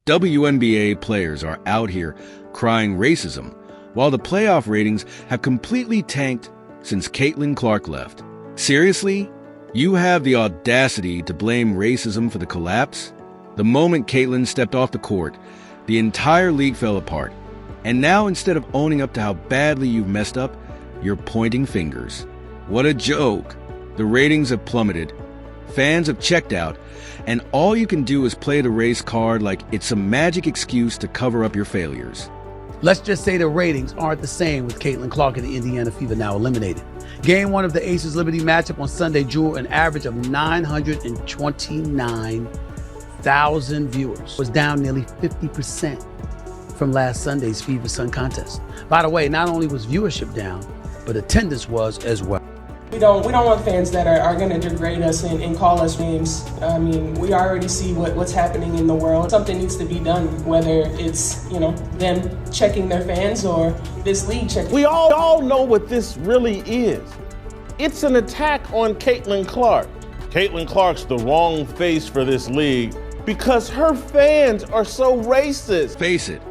WNBA players are out here crying racism, while the playoff ratings have completely tanked since Caitlin Clark left. Seriously? You have the audacity to blame racism for the collapse? The moment Caitlin stepped off the court, the entire league fell apart. And now, instead of owning up to how badly you've messed up, you're pointing fingers. What a joke. The ratings have plummeted, fans have checked out, and all you can do is play the race card like it's some magic excuse to cover up your failures. Let's just say the ratings aren't the same with Caitlin Clark and the Indiana Fever now eliminated. Game 1 of the Aces Liberty matchup on Sunday drew an average of 929,000 viewers. Was down nearly 50% from last Sunday's Fever Sun contest. By the way, not only was viewership down, but attendance was as well. We don't want fans that are going to degrade us and call us names. I mean, we already see what's happening in the world. Something needs to be done, whether it's, them checking their fans or this league checking. We all know what this really is. It's an attack on Caitlin Clark. Caitlin Clark's the wrong face for this league because her fans are so racist. Face it,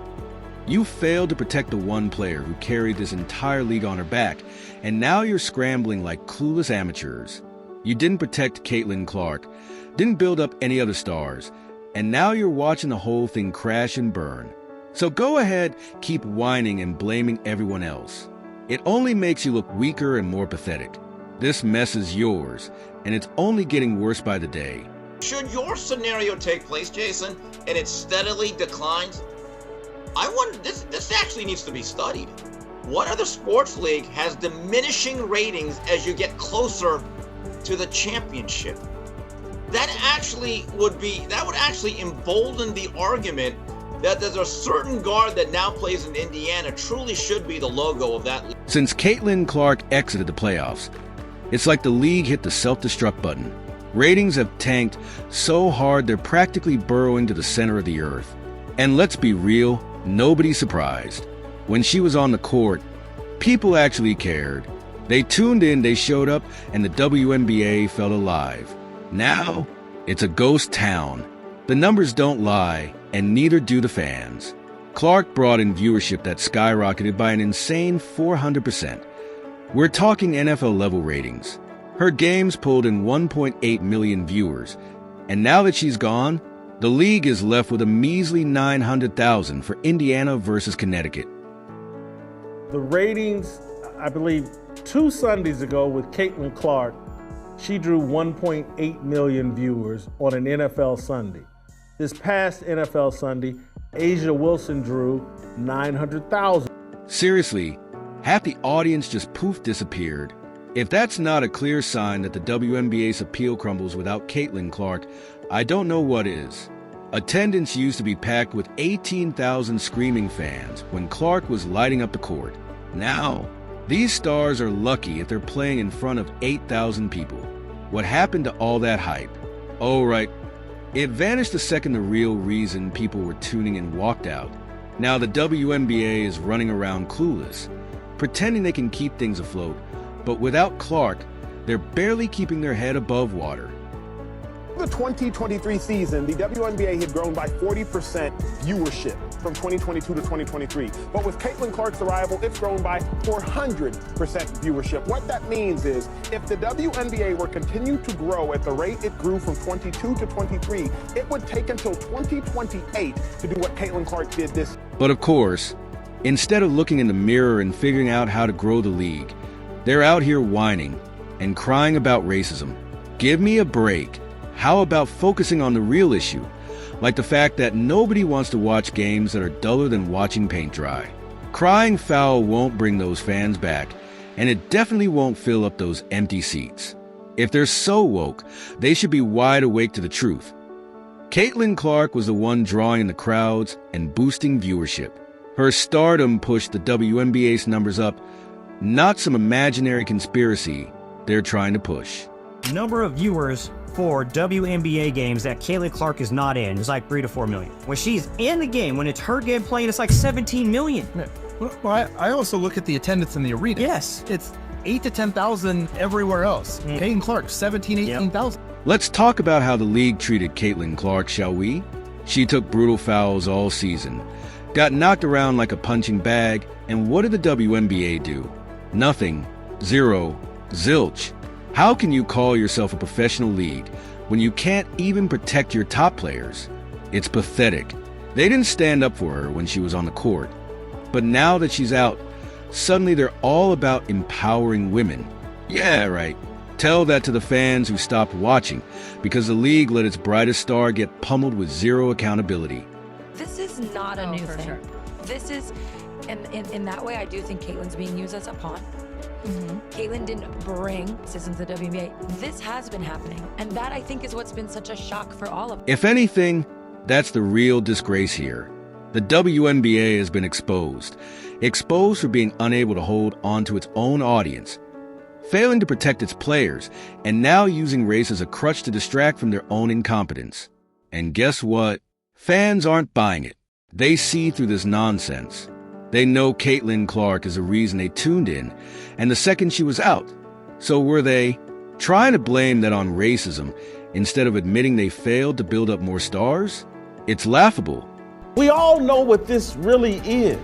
you failed to protect the one player who carried this entire league on her back, and now you're scrambling like clueless amateurs. You didn't protect Caitlin Clark, didn't build up any other stars, and now you're watching the whole thing crash and burn. So go ahead, keep whining and blaming everyone else. It only makes you look weaker and more pathetic. This mess is yours, and it's only getting worse by the day. Should your scenario take place, Jason, and it steadily declines, I wonder, this actually needs to be studied. What other sports league has diminishing ratings as you get closer to the championship? That would actually embolden the argument that there's a certain guard that now plays in Indiana truly should be the logo of that league. Since Caitlin Clark exited the playoffs, it's like the league hit the self-destruct button. Ratings have tanked so hard they're practically burrowing to the center of the earth. And let's be real, nobody's surprised. When she was on the court, people actually cared. They tuned in, they showed up, and the WNBA felt alive. Now, it's a ghost town. The numbers don't lie, and neither do the fans. Clark brought in viewership that skyrocketed by an insane 400%. We're talking NFL-level ratings. Her games pulled in 1.8 million viewers, and now that she's gone, the league is left with a measly 900,000 for Indiana versus Connecticut. The ratings, I believe, 2 Sundays ago with Caitlin Clark, she drew 1.8 million viewers on an NFL Sunday. This past NFL Sunday, Asia Wilson drew 900,000. Seriously, half the audience just poof disappeared. If that's not a clear sign that the WNBA's appeal crumbles without Caitlin Clark, I don't know what is. Attendance used to be packed with 18,000 screaming fans when Clark was lighting up the court. Now, these stars are lucky if they're playing in front of 8,000 people. What happened to all that hype? Oh, right. It vanished the second the real reason people were tuning in walked out. Now the WNBA is running around clueless, pretending they can keep things afloat, but without Clark, they're barely keeping their head above water. The 2023 season, the WNBA had grown by 40% viewership from 2022 to 2023. But with Caitlin Clark's arrival, it's grown by 400% viewership. What that means is if the WNBA were continue to grow at the rate it grew from 22 to 23, it would take until 2028 to do what Caitlin Clark did this. But of course, instead of looking in the mirror and figuring out how to grow the league, they're out here whining and crying about racism. Give me a break. How about focusing on the real issue, like the fact that nobody wants to watch games that are duller than watching paint dry? Crying foul won't bring those fans back, and it definitely won't fill up those empty seats. If they're so woke, they should be wide awake to the truth. Caitlin Clark was the one drawing in the crowds and boosting viewership. Her stardom pushed the WNBA's numbers up, not some imaginary conspiracy they're trying to push. Number of viewers for WNBA games that Caitlin Clark is not in is like 3 to 4 million. When she's in the game, when it's her game playing, it's like 17 million. Well, I also look at the attendance in the arena. Yes. It's 8 to 10,000 everywhere else. Caitlin Clark, 17, 18,000. Let's talk about how the league treated Caitlin Clark, shall we? She took brutal fouls all season, got knocked around like a punching bag, and what did the WNBA do? Nothing. Zero. Zilch. How can you call yourself a professional league when you can't even protect your top players? It's pathetic. They didn't stand up for her when she was on the court. But now that she's out, suddenly they're all about empowering women. Yeah, right. Tell that to the fans who stopped watching because the league let its brightest star get pummeled with zero accountability. This is not a new thing. Sure. This is, in that way, I do think Caitlin's being used as a pawn. Caitlin didn't bring CISM to the WNBA. This has been happening, and that, I think, is what's been such a shock for all of us. If anything, that's the real disgrace here. The WNBA has been exposed. Exposed for being unable to hold on to its own audience, failing to protect its players, and now using race as a crutch to distract from their own incompetence. And guess what? Fans aren't buying it. They see through this nonsense. They know Caitlin Clark is the reason they tuned in, and the second she was out. So were they trying to blame that on racism instead of admitting they failed to build up more stars? It's laughable. We all know what this really is.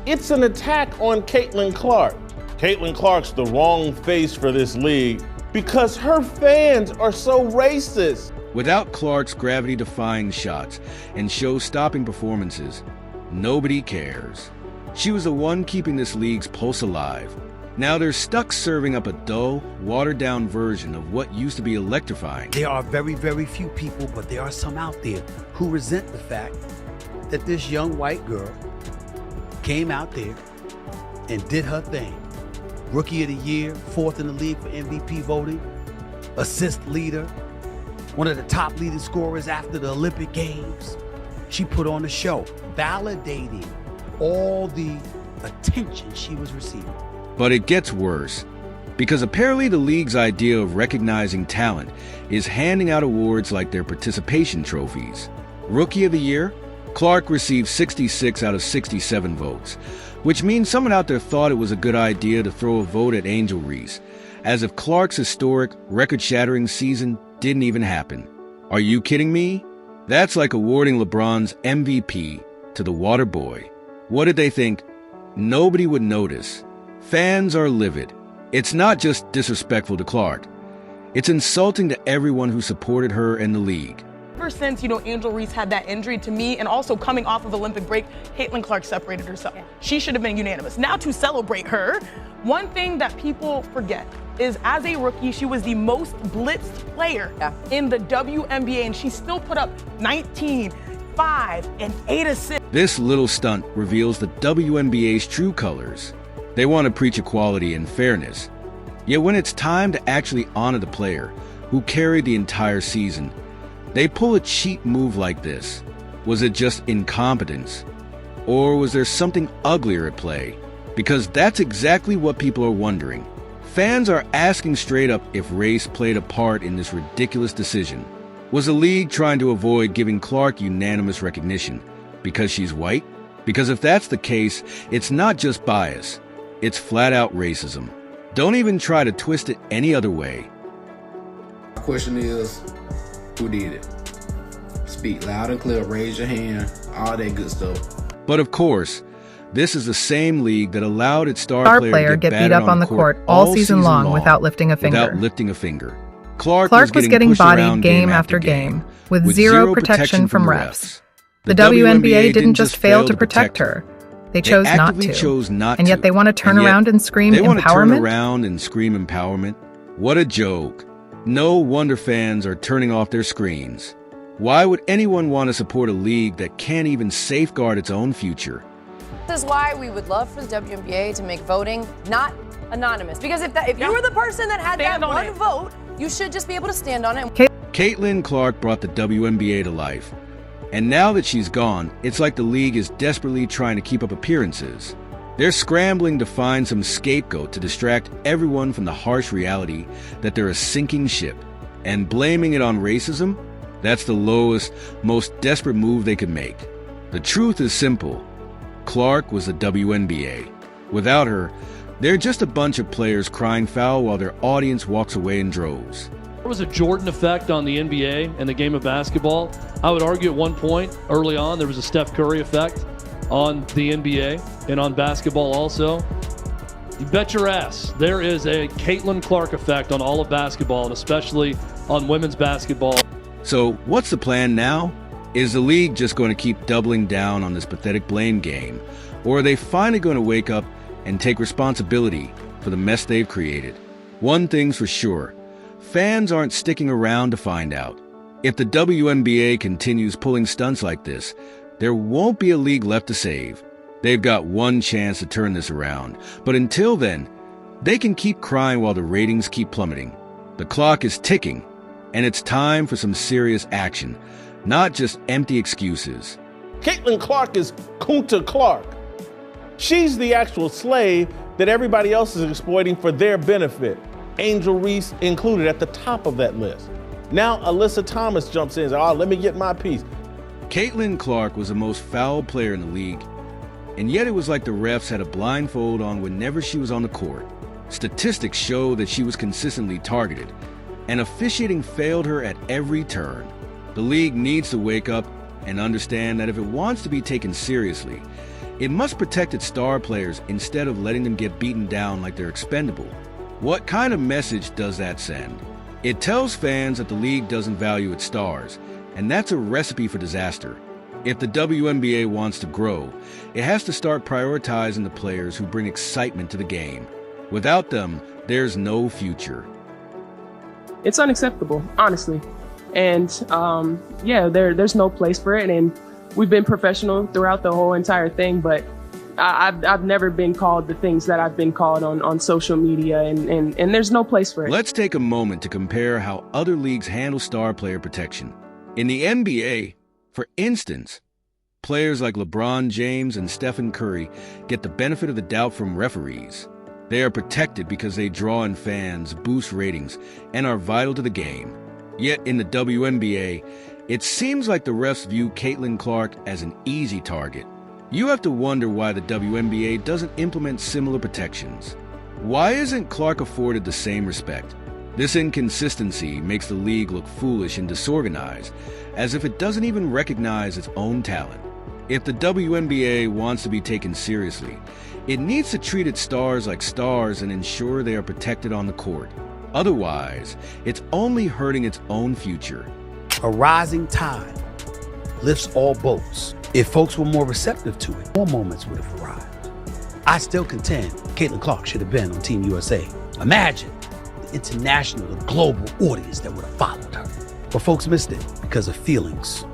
It's an attack on Caitlin Clark. Caitlin Clark's the wrong face for this league because her fans are so racist. Without Clark's gravity-defying shots and show-stopping performances, nobody cares. She was the one keeping this league's pulse alive. Now they're stuck serving up a dull, watered-down version of what used to be electrifying. There are very, very few people, but there are some out there who resent the fact that this young white girl came out there and did her thing. Rookie of the Year, 4th in the league for MVP voting, assist leader, one of the top leading scorers after the Olympic Games. She put on a show, validating all the attention she was receiving. But it gets worse, because apparently the league's idea of recognizing talent is handing out awards like their participation trophies. Rookie of the Year, Clark received 66 out of 67 votes, which means someone out there thought it was a good idea to throw a vote at Angel Reese, as if Clark's historic, record-shattering season didn't even happen. Are you kidding me? That's like awarding LeBron's MVP to the water boy. What did they think? Nobody would notice. Fans are livid. It's not just disrespectful to Clark. It's insulting to everyone who supported her and the league. Ever since, Angel Reese had that injury, to me, and also coming off of Olympic break, Caitlin Clark separated herself. Yeah. She should have been unanimous. Now to celebrate her, one thing that people forget is as a rookie, she was the most blitzed player in the WNBA, and she still put up 19, 5, and 8 assists. This little stunt reveals the WNBA's true colors. They want to preach equality and fairness. Yet when it's time to actually honor the player who carried the entire season, they pull a cheap move like this. Was it just incompetence? Or was there something uglier at play? Because that's exactly what people are wondering. Fans are asking straight up if race played a part in this ridiculous decision. Was the league trying to avoid giving Clark unanimous recognition because she's white? Because if that's the case, it's not just bias. It's flat-out racism. Don't even try to twist it any other way. The question is, who did it? Speak loud and clear, raise your hand, all that good stuff. But of course, this is the same league that allowed its star player to get beat up on the court all season long without lifting a finger. Clark was getting bodied game after game with zero protection from refs. The WNBA didn't just fail to protect her. They chose not to. And yet they want to turn around and scream empowerment? What a joke. No wonder fans are turning off their screens. Why would anyone want to support a league that can't even safeguard its own future? This is why we would love for the WNBA to make voting not anonymous. Because if you were the person that had that one vote, you should just be able to stand on it. Caitlin Clark brought the WNBA to life. And now that she's gone, it's like the league is desperately trying to keep up appearances. They're scrambling to find some scapegoat to distract everyone from the harsh reality that they're a sinking ship. And blaming it on racism? That's the lowest, most desperate move they could make. The truth is simple. Clark was the WNBA. Without her, they're just a bunch of players crying foul while their audience walks away in droves. There was a Jordan effect on the NBA and the game of basketball. I would argue at one point early on there was a Steph Curry effect on the NBA and on basketball also. You bet your ass there is a Caitlin Clark effect on all of basketball, and especially on women's basketball. So what's the plan now? Is the league just going to keep doubling down on this pathetic blame game? Or are they finally going to wake up and take responsibility for the mess they've created? One thing's for sure. Fans aren't sticking around to find out. If the WNBA continues pulling stunts like this, there won't be a league left to save. They've got one chance to turn this around. But until then, they can keep crying while the ratings keep plummeting. The clock is ticking, and it's time for some serious action, not just empty excuses. Caitlin Clark is Kunta Clark. She's the actual slave that everybody else is exploiting for their benefit. Angel Reese included at the top of that list. Now Alyssa Thomas jumps in and says, let me get my piece. Caitlin Clark was the most foul player in the league, and yet it was like the refs had a blindfold on whenever she was on the court. Statistics show that she was consistently targeted, and officiating failed her at every turn. The league needs to wake up and understand that if it wants to be taken seriously, it must protect its star players instead of letting them get beaten down like they're expendable. What kind of message does that send? It tells fans that the league doesn't value its stars, and that's a recipe for disaster. If the WNBA wants to grow, it has to start prioritizing the players who bring excitement to the game. Without them, there's no future. It's unacceptable, honestly. And there's no place for it. And we've been professional throughout the whole entire thing, but I've never been called the things that I've been called on social media, and there's no place for it. Let's take a moment to compare how other leagues handle star player protection. In the NBA, for instance, players like LeBron James and Stephen Curry get the benefit of the doubt from referees. They are protected because they draw in fans, boost ratings, and are vital to the game. Yet in the WNBA, it seems like the refs view Caitlin Clark as an easy target. You have to wonder why the WNBA doesn't implement similar protections. Why isn't Clark afforded the same respect? This inconsistency makes the league look foolish and disorganized, as if it doesn't even recognize its own talent. If the WNBA wants to be taken seriously, it needs to treat its stars like stars and ensure they are protected on the court. Otherwise, it's only hurting its own future. A rising tide lifts all boats. If folks were more receptive to it, more moments would have arrived. I still contend Caitlin Clark should have been on Team USA. Imagine the international, the global audience that would have followed her. But folks missed it because of feelings,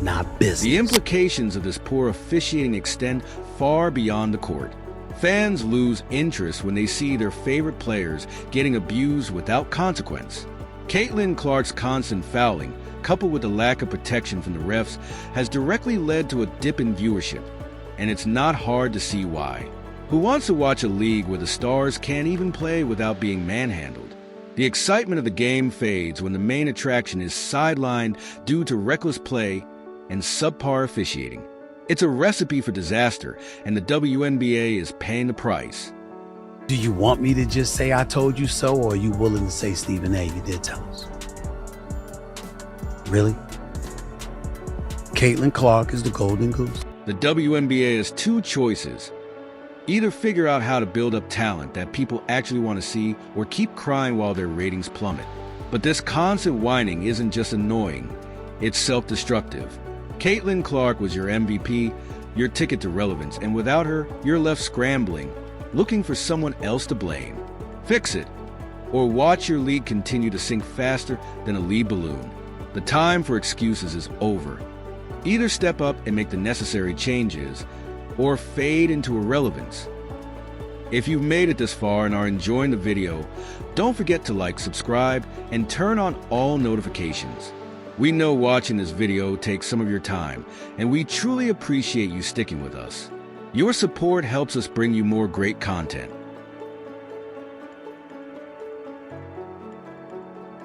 not business. The implications of this poor officiating extend far beyond the court. Fans lose interest when they see their favorite players getting abused without consequence. Caitlin Clark's constant fouling, coupled with the lack of protection from the refs, has directly led to a dip in viewership, and it's not hard to see why. Who wants to watch a league where the stars can't even play without being manhandled? The excitement of the game fades when the main attraction is sidelined due to reckless play and subpar officiating. It's a recipe for disaster, and the WNBA is paying the price. Do you want me to just say I told you so, or are you willing to say, Stephen A., you did tell us? Really? Caitlin Clark is the golden goose? The WNBA has two choices. Either figure out how to build up talent that people actually want to see, or keep crying while their ratings plummet. But this constant whining isn't just annoying, it's self-destructive. Caitlin Clark was your MVP, your ticket to relevance, and without her, you're left scrambling, looking for someone else to blame. Fix it, or watch your league continue to sink faster than a lead balloon. The time for excuses is over. Either step up and make the necessary changes, or fade into irrelevance. If you've made it this far and are enjoying the video, don't forget to like, subscribe, and turn on all notifications. We know watching this video takes some of your time, and we truly appreciate you sticking with us. Your support helps us bring you more great content.